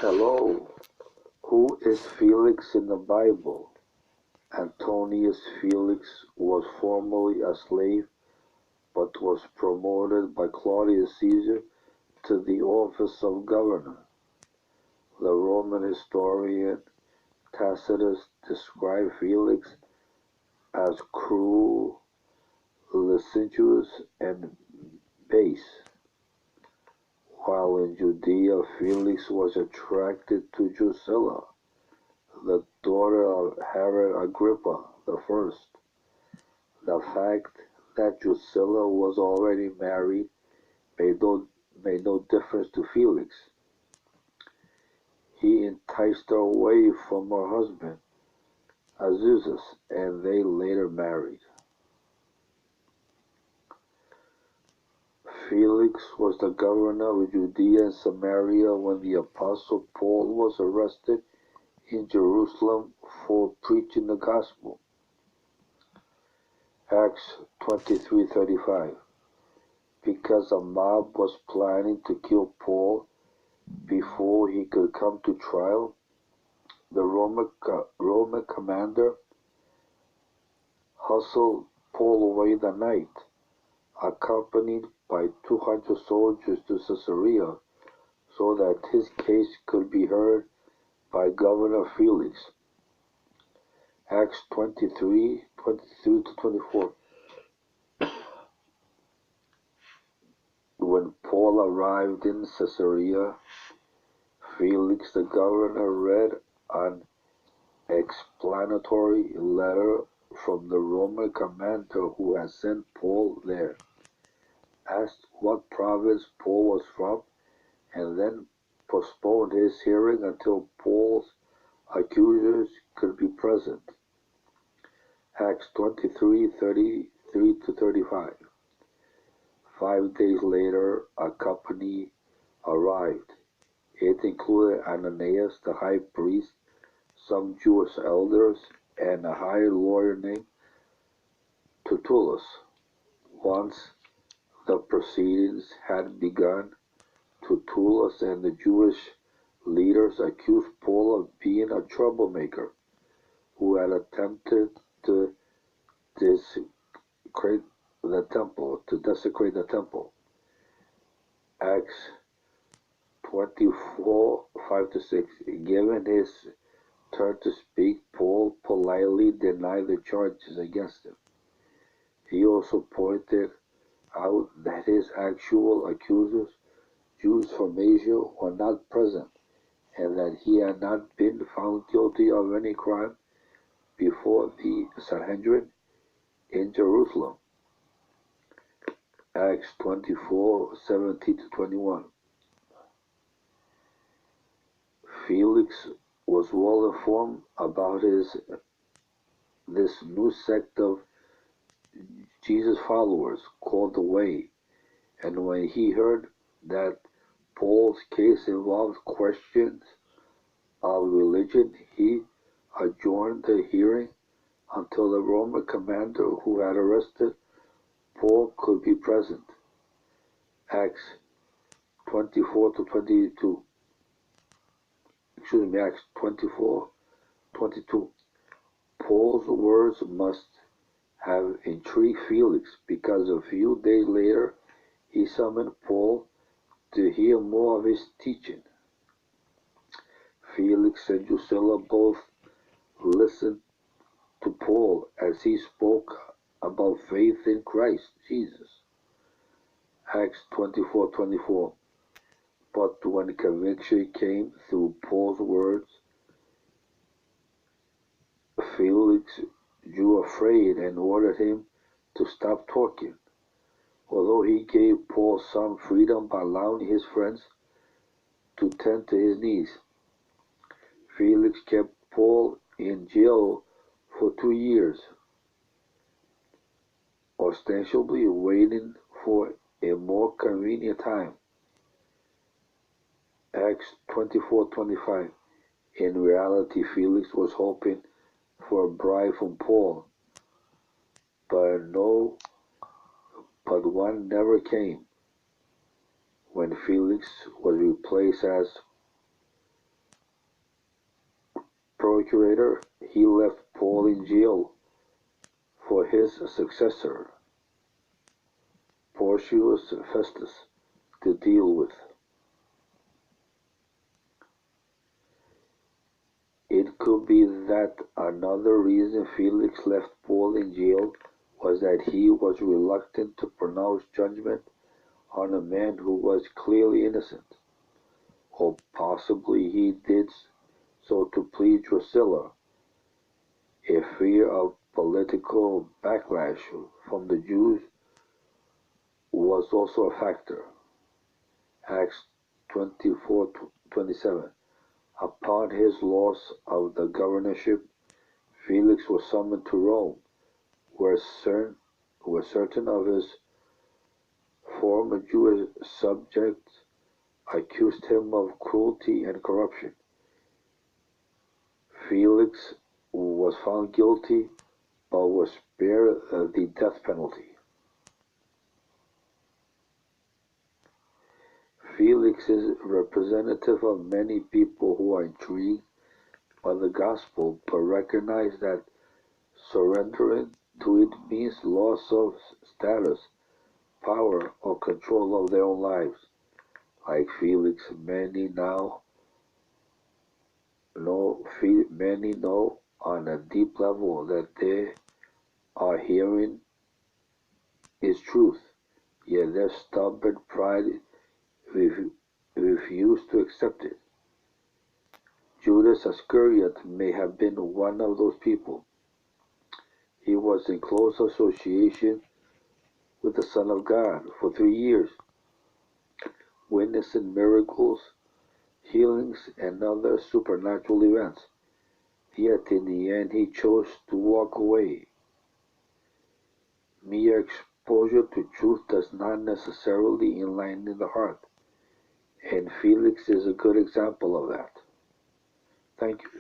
Hello, who is Felix in the Bible? Antonius Felix was formerly a slave but was promoted by Claudius Caesar to the office of governor. The Roman historian Tacitus described Felix as cruel, licentious, and base. While in Judea, Felix was attracted to Drusilla, the daughter of Herod Agrippa I. The fact that Drusilla was already married made no difference to Felix. He enticed her away from her husband, Azusus, and they later married. Felix was the governor of Judea and Samaria when the Apostle Paul was arrested in Jerusalem for preaching the gospel. Acts 23:35. Because a mob was planning to kill Paul before he could come to trial, the Roman commander hustled Paul away that night, accompanied by 200 soldiers to Caesarea so that his case could be heard by Governor Felix. Acts 23:23-24. When Paul arrived in Caesarea, Felix the governor read an explanatory letter from the Roman commander who had sent Paul there, asked what province Paul was from, and then postponed his hearing until Paul's accusers could be present. Acts 23:33-35. 5 days later, a company arrived. It included Ananias, the high priest, some Jewish elders, and a hired lawyer named Tertullus. Once the proceedings had begun, Tertullus and the Jewish leaders accused Paul of being a troublemaker who had attempted to desecrate the temple. Acts 24:5-6. Given his turn to speak, Paul politely denied the charges against him. He also pointed out that his actual accusers, Jews from Asia, were not present, and that he had not been found guilty of any crime before the Sanhedrin in Jerusalem. Acts 24:17-21. Felix was well informed about this new sect of Jesus followers called the Way, and when he heard that Paul's case involved questions of religion, he adjourned the hearing until the Roman commander who had arrested Paul could be present. Acts 24:22. Acts 24:22. Paul's words must have intrigued Felix, because a few days later he summoned Paul to hear more of his teaching. Felix and Drusilla both listened to Paul as he spoke about faith in Christ Jesus. Acts 24:24. But when conviction came through Paul's words, Felix grew afraid and ordered him to stop talking. Although he gave Paul some freedom by allowing his friends to tend to his needs, Felix kept Paul in jail for 2 years, ostensibly waiting for a more convenient time. Acts 24:25. In reality, Felix was hoping for a bribe from Paul, but one never came. When Felix was replaced as procurator, he left Paul in jail for his successor, Porcius Festus, to deal with. It could be that another reason Felix left Paul in jail was that he was reluctant to pronounce judgment on a man who was clearly innocent, or possibly he did so to please Drusilla. A fear of political backlash from the Jews was also a factor. Acts 24:27. Upon his loss of the governorship, Felix was summoned to Rome, where certain of his former Jewish subjects accused him of cruelty and corruption. Felix was found guilty, but was spared the death penalty. Felix is representative of many people who are intrigued by the gospel, but recognize that surrendering to it means loss of status, power, or control of their own lives. Like Felix, many know on a deep level that they are hearing is truth, yet their stubborn pride refuse to accept it. Judas Iscariot may have been one of those people. He was in close association with the Son of God for 3 years, witnessing miracles, healings, and other supernatural events. Yet in the end he chose to walk away. Mere exposure to truth does not necessarily enlighten the heart, and Felix is a good example of that. Thank you.